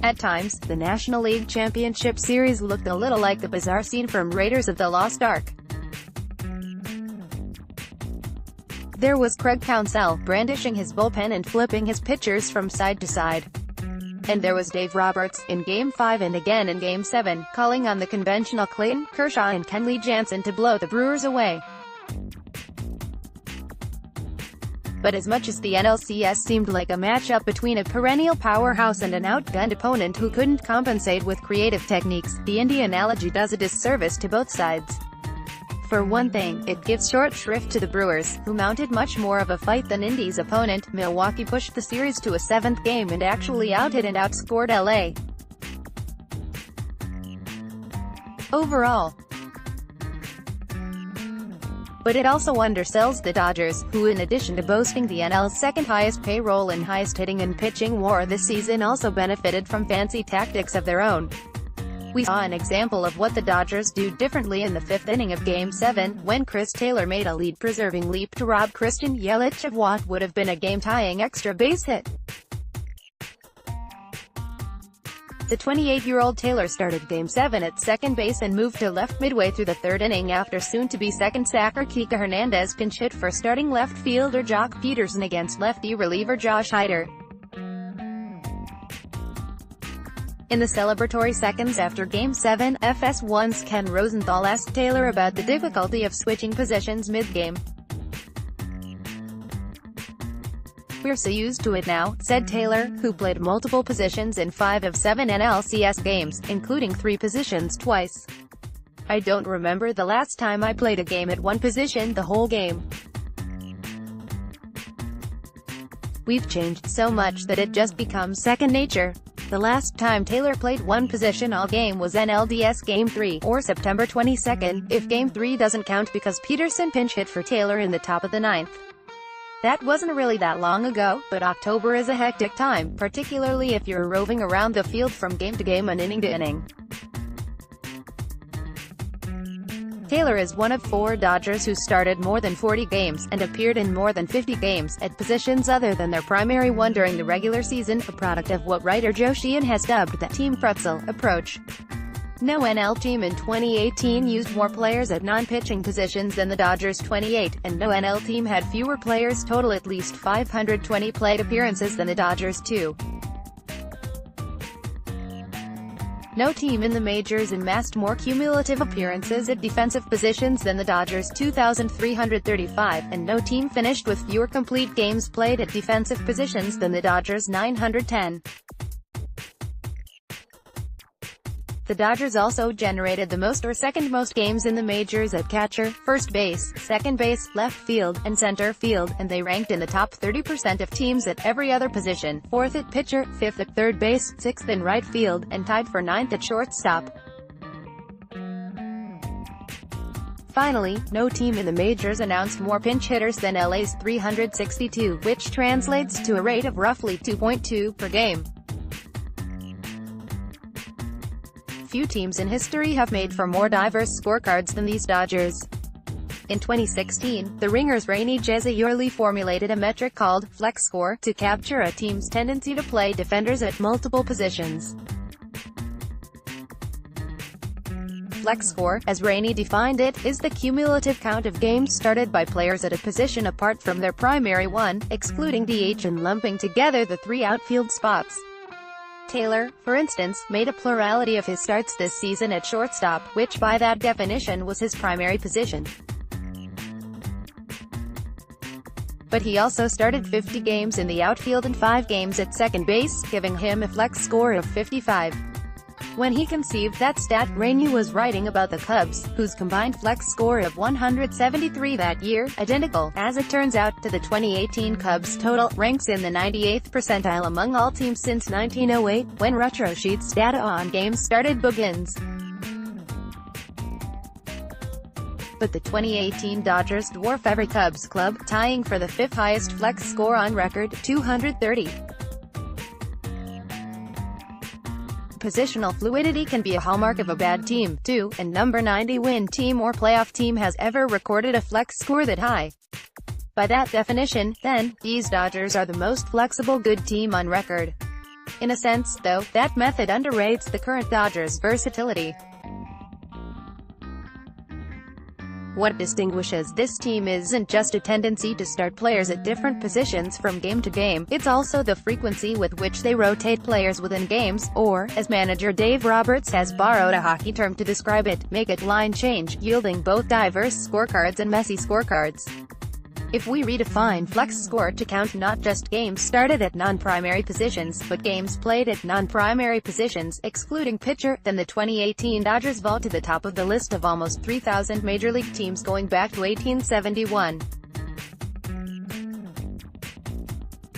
At times, the National League Championship Series looked a little like the bizarre scene from Raiders of the Lost Ark. There was Craig Counsell, brandishing his bullpen and flipping his pitchers from side to side. And there was Dave Roberts, in Game 5 and again in Game 7, calling on the conventional Clayton, Kershaw and Kenley Jansen to blow the Brewers away. But as much as the NLCS seemed like a matchup between a perennial powerhouse and an outgunned opponent who couldn't compensate with creative techniques, the Indy analogy does a disservice to both sides. For one thing, it gives short shrift to the Brewers, who mounted much more of a fight than Indy's opponent. Milwaukee pushed the series to a seventh game and actually outhit and outscored LA. Overall. But it also undersells the Dodgers, who in addition to boasting the NL's second highest payroll and highest hitting and pitching WAR this season also benefited from fancy tactics of their own. We saw an example of what the Dodgers do differently in the fifth inning of Game 7, when Chris Taylor made a lead-preserving leap to rob Christian Yelich of what would have been a game-tying extra base hit. The 28-year-old Taylor started Game 7 at second base and moved to left midway through the third inning after soon-to-be second sacker Kike Hernandez pinch hit for starting left fielder Jock Peterson against lefty reliever Josh Hader. In the celebratory seconds after Game 7, FS1's Ken Rosenthal asked Taylor about the difficulty of switching positions mid-game. "We're so used to it now," said Taylor, who played multiple positions in 5 of 7 NLCS games, including 3 positions twice. "I don't remember the last time I played a game at one position the whole game. We've changed so much that it just becomes second nature." The last time Taylor played one position all game was NLDS Game 3, or September 22, if Game 3 doesn't count because Peterson pinch hit for Taylor in the top of the 9th. That wasn't really that long ago, but October is a hectic time, particularly if you're roving around the field from game to game and inning to inning. Taylor is one of 4 Dodgers who started more than 40 games, and appeared in more than 50 games, at positions other than their primary one during the regular season, a product of what writer Joe Sheehan has dubbed the Team Pretzel approach. No NL team in 2018 used more players at non-pitching positions than the Dodgers' 28, and no NL team had fewer players total at least 520 plate appearances than the Dodgers' 2. No team in the majors amassed more cumulative appearances at defensive positions than the Dodgers' 2,335, and no team finished with fewer complete games played at defensive positions than the Dodgers' 910. The Dodgers also generated the most or second most games in the majors at catcher, first base, second base, left field, and center field, and they ranked in the top 30% of teams at every other position, 4th at pitcher, 5th at third base, 6th in right field, and tied for 9th at shortstop. Finally, no team in the majors announced more pinch hitters than LA's 362, which translates to a rate of roughly 2.2 per game. Few teams in history have made for more diverse scorecards than these Dodgers. In 2016, the Ringers' Rainey Jezayurli formulated a metric called flex score to capture a team's tendency to play defenders at multiple positions. Flex score, as Rainey defined it, is the cumulative count of games started by players at a position apart from their primary one, excluding DH and lumping together the 3 outfield spots. Taylor, for instance, made a plurality of his starts this season at shortstop, which by that definition was his primary position. But he also started 50 games in the outfield and 5 games at second base, giving him a flex score of 55. When he conceived that stat, Rainey was writing about the Cubs, whose combined flex score of 173 that year, identical, as it turns out, to the 2018 Cubs total, ranks in the 98th percentile among all teams since 1908, when RetroSheet's data on games started begins. But the 2018 Dodgers dwarf every Cubs club, tying for the 5th highest flex score on record, 230. Positional fluidity can be a hallmark of a bad team, too, and number 90 win team or playoff team has ever recorded a flex score that high. By that definition, then, these Dodgers are the most flexible good team on record. In a sense, though, that method underrates the current Dodgers' versatility. What distinguishes this team isn't just a tendency to start players at different positions from game to game, it's also the frequency with which they rotate players within games, or, as manager Dave Roberts has borrowed a hockey term to describe it, make it line change, yielding both diverse scorecards and messy scorecards. If we redefine flex score to count not just games started at non-primary positions, but games played at non-primary positions, excluding pitcher, then the 2018 Dodgers vault to the top of the list of almost 3,000 Major League teams going back to 1871.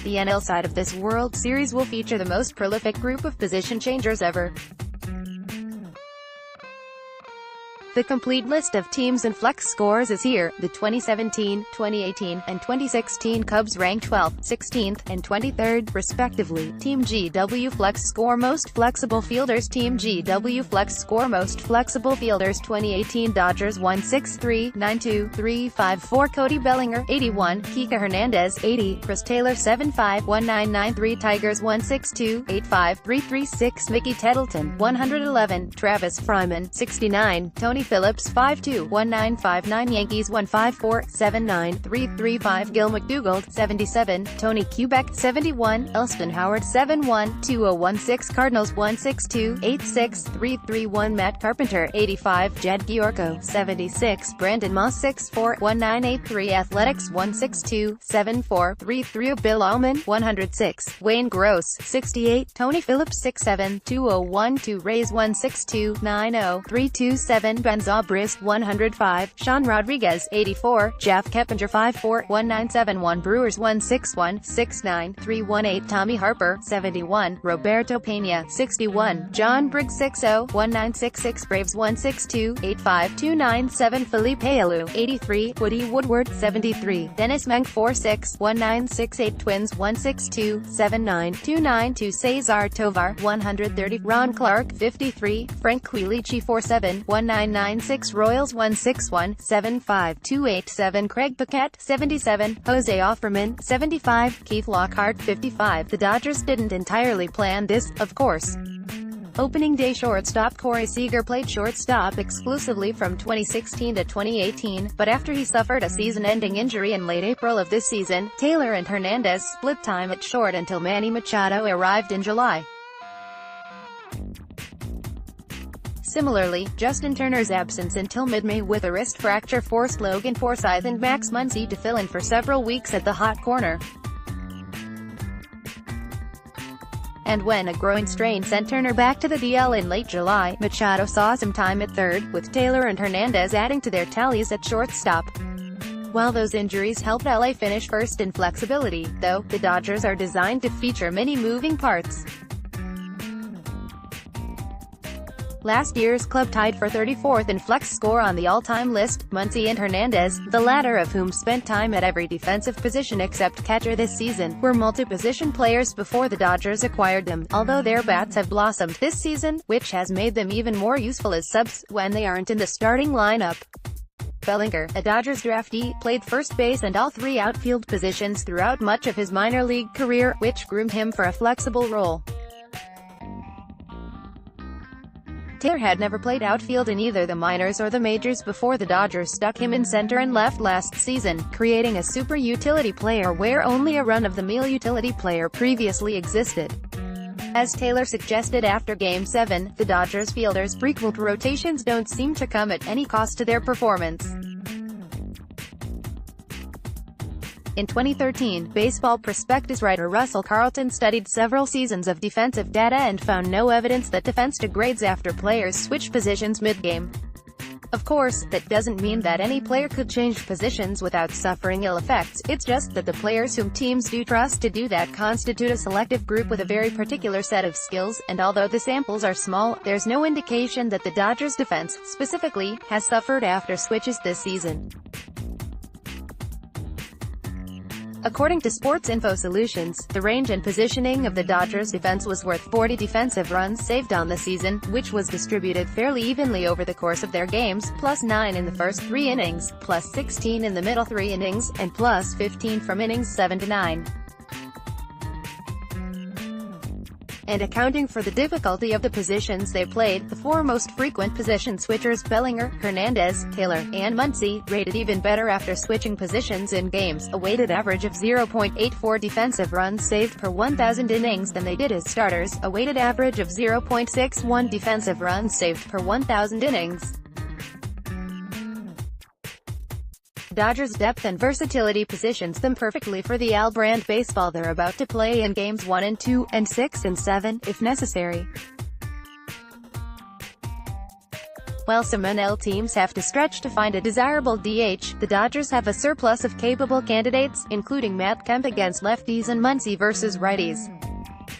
The NL side of this World Series will feature the most prolific group of position changers ever. The complete list of teams and flex scores is here. The 2017, 2018, and 2016 Cubs rank 12th, 16th, and 23rd, respectively. Team GW Flex Score Most Flexible Fielders. Team GW Flex Score Most Flexible Fielders. 2018 Dodgers 163.92.354. Cody Bellinger 81, Kike Hernandez 80, Chris Taylor 75.1993. Tigers 162.85.336. Mickey Tettleton 111, Travis Fryman 69, Tony Phillips 52.1959. Yankees 154.79.335. Gil McDougald 77, Tony Kubek 71, Elston Howard 71.2016. Cardinals 162.86.331. Matt Carpenter 85, Jed Giorgio 76, Brandon Moss 64.1983. Athletics 162.74.33. Bill Allman 106, Wayne Gross 68, Tony Phillips 67.2012. Rays 162.90.327. Ben Zobrist 105, Sean Rodriguez 84, Jeff Keppinger 54.1971. Brewers 161.69.318. Tommy Harper 71, Roberto Pena 61, John Briggs 60.1966. Braves 162.85.297. Felipe Alou 83, Woody Woodward 73, Dennis Menk 46.1968. Twins 162.79.292. Cesar Tovar 130, Ron Clark 53, Frank Quilici 47.1996. Royals 161.75.287. Craig Paquette 77, Jose Offerman 75, Keith Lockhart 55. The Dodgers didn't entirely plan this, of course. Opening day shortstop Corey Seager played shortstop exclusively from 2016 to 2018, but after he suffered a season-ending injury in late April of this season, Taylor and Hernandez split time at short until Manny Machado arrived in July. Similarly, Justin Turner's absence until mid-May with a wrist fracture forced Logan Forsythe and Max Muncy to fill in for several weeks at the hot corner. And when a groin strain sent Turner back to the DL in late July, Machado saw some time at third, with Taylor and Hernandez adding to their tallies at shortstop. While those injuries helped LA finish first in flexibility, though, the Dodgers are designed to feature many moving parts. Last year's club tied for 34th in flex score on the all-time list. Muncy and Hernandez, the latter of whom spent time at every defensive position except catcher this season, were multi-position players before the Dodgers acquired them, although their bats have blossomed this season, which has made them even more useful as subs, when they aren't in the starting lineup. Bellinger, a Dodgers draftee, played first base and all three outfield positions throughout much of his minor league career, which groomed him for a flexible role. Taylor had never played outfield in either the minors or the majors before the Dodgers stuck him in center and left last season, creating a super utility player where only a run-of-the-mill utility player previously existed. As Taylor suggested after Game 7, the Dodgers fielders' frequent rotations don't seem to come at any cost to their performance. In 2013, baseball prospectus writer Russell Carlton studied several seasons of defensive data and found no evidence that defense degrades after players switch positions mid-game. Of course, that doesn't mean that any player could change positions without suffering ill effects, it's just that the players whom teams do trust to do that constitute a selective group with a very particular set of skills, and although the samples are small, there's no indication that the Dodgers' defense, specifically, has suffered after switches this season. According to Sports Info Solutions, the range and positioning of the Dodgers' defense was worth 40 defensive runs saved on the season, which was distributed fairly evenly over the course of their games, plus 9 in the first 3 innings, plus 16 in the middle 3 innings, and plus 15 from innings 7 to 9. And accounting for the difficulty of the positions they played, the four most frequent position switchers Bellinger, Hernandez, Taylor, and Muncy, rated even better after switching positions in games, a weighted average of 0.84 defensive runs saved per 1,000 innings than they did as starters, a weighted average of 0.61 defensive runs saved per 1,000 innings. Dodgers' depth and versatility positions them perfectly for the Al brand baseball they're about to play in games 1 and 2, and 6 and 7, if necessary. While some NL teams have to stretch to find a desirable DH, the Dodgers have a surplus of capable candidates, including Matt Kemp against lefties and Muncy versus righties.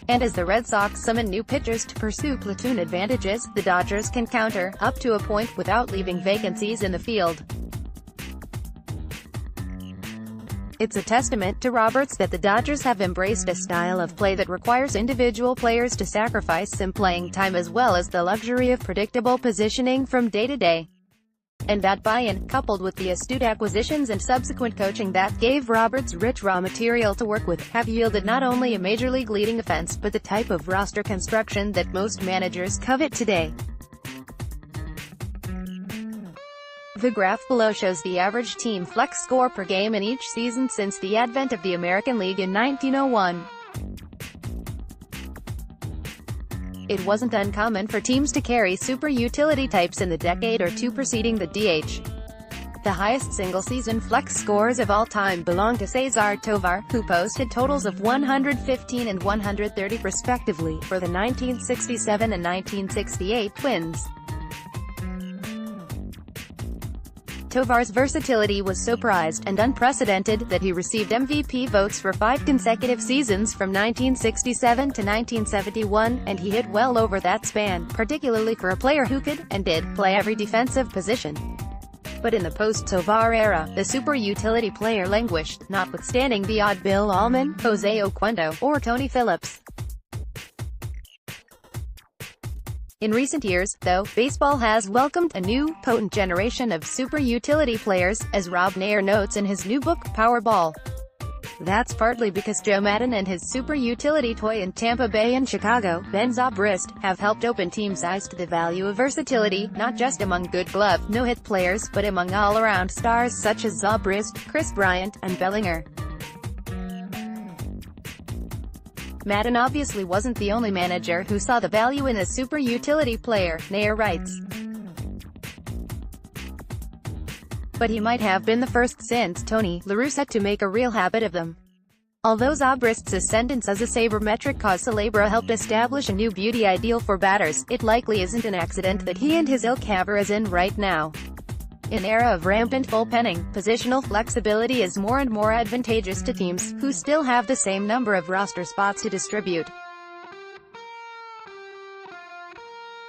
And as the Red Sox summon new pitchers to pursue platoon advantages, the Dodgers can counter, up to a point, without leaving vacancies in the field. It's a testament to Roberts that the Dodgers have embraced a style of play that requires individual players to sacrifice some playing time as well as the luxury of predictable positioning from day to day. And that buy-in, coupled with the astute acquisitions and subsequent coaching that gave Roberts rich raw material to work with, have yielded not only a major league leading offense but the type of roster construction that most managers covet today. The graph below shows the average team flex score per game in each season since the advent of the American League in 1901. It wasn't uncommon for teams to carry super utility types in the decade or two preceding the DH. The highest single-season flex scores of all time belong to Cesar Tovar, who posted totals of 115 and 130 respectively, for the 1967 and 1968 Twins. Tovar's versatility was so prized and unprecedented that he received MVP votes for 5 consecutive seasons from 1967 to 1971, and he hit well over that span, particularly for a player who could, and did, play every defensive position. But in the post-Tovar era, the super utility player languished, notwithstanding the odd Bill Allman, Jose Oquendo, or Tony Phillips. In recent years, though, baseball has welcomed a new, potent generation of super utility players, as Rob Nair notes in his new book, Powerball. That's partly because Joe Maddon and his super utility toy in Tampa Bay and Chicago, Ben Zobrist, have helped open teams' eyes to the value of versatility, not just among good glove, no-hit players, but among all-around stars such as Zobrist, Chris Bryant, and Bellinger. Maddon obviously wasn't the only manager who saw the value in a super utility player, Nair writes. But he might have been the first since Tony La Russa to make a real habit of them. Although Zobrist's ascendance as a sabermetric cause célèbre helped establish a new beauty ideal for batters, it likely isn't an accident that he and his ilk have arisen right now. In an era of rampant bullpenning, positional flexibility is more and more advantageous to teams, who still have the same number of roster spots to distribute.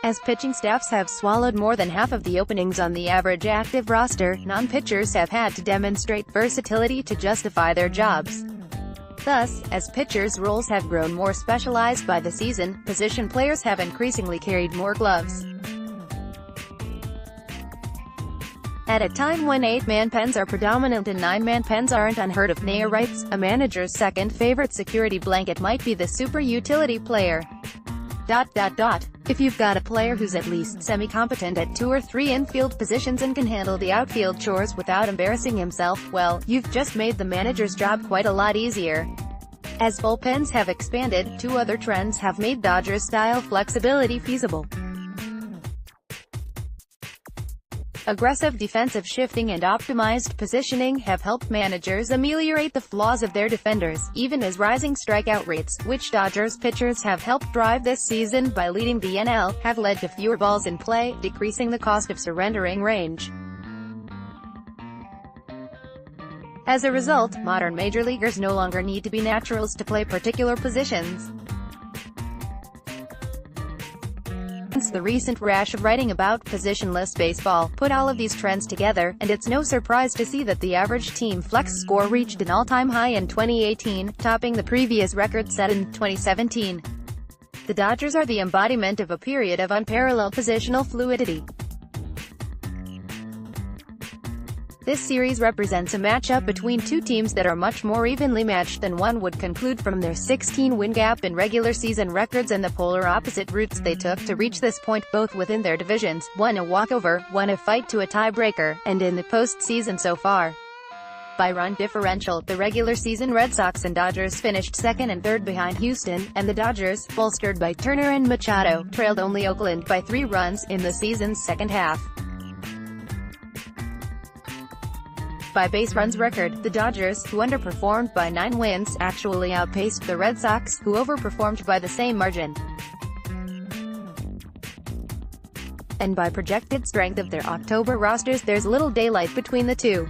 As pitching staffs have swallowed more than half of the openings on the average active roster, non-pitchers have had to demonstrate versatility to justify their jobs. Thus, as pitchers' roles have grown more specialized by the season, position players have increasingly carried more gloves. At a time when 8-man pens are predominant and 9-man pens aren't unheard of, Nair writes, a manager's second favorite security blanket might be the super utility player. If you've got a player who's at least semi-competent at 2 or 3 infield positions and can handle the outfield chores without embarrassing himself, well, you've just made the manager's job quite a lot easier. As bullpens have expanded, 2 other trends have made Dodgers-style flexibility feasible. Aggressive defensive shifting and optimized positioning have helped managers ameliorate the flaws of their defenders, even as rising strikeout rates, which Dodgers pitchers have helped drive this season by leading the NL, have led to fewer balls in play, decreasing the cost of surrendering range. As a result, modern major leaguers no longer need to be naturals to play particular positions. The recent rash of writing about positionless baseball put all of these trends together, and it's no surprise to see that the average team flex score reached an all-time high in 2018, topping the previous record set in 2017. The Dodgers are the embodiment of a period of unparalleled positional fluidity. This series represents a matchup between two teams that are much more evenly matched than one would conclude from their 16-win gap in regular season records and the polar opposite routes they took to reach this point, both within their divisions, one a walkover, one a fight to a tiebreaker, and in the postseason so far. By run differential, the regular season Red Sox and Dodgers finished second and third behind Houston, and the Dodgers, bolstered by Turner and Machado, trailed only Oakland by 3 runs in the season's second half. By base runs record, the Dodgers, who underperformed by 9 wins, actually outpaced the Red Sox, who overperformed by the same margin. And by projected strength of their October rosters, there's little daylight between the two.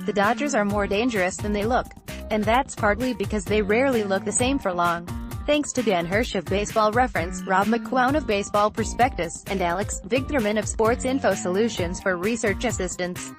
The Dodgers are more dangerous than they look. And that's partly because they rarely look the same for long. Thanks to Dan Hirsch of Baseball Reference, Rob McCown of Baseball Prospectus, and Alex Vigderman of Sports Info Solutions for research assistance.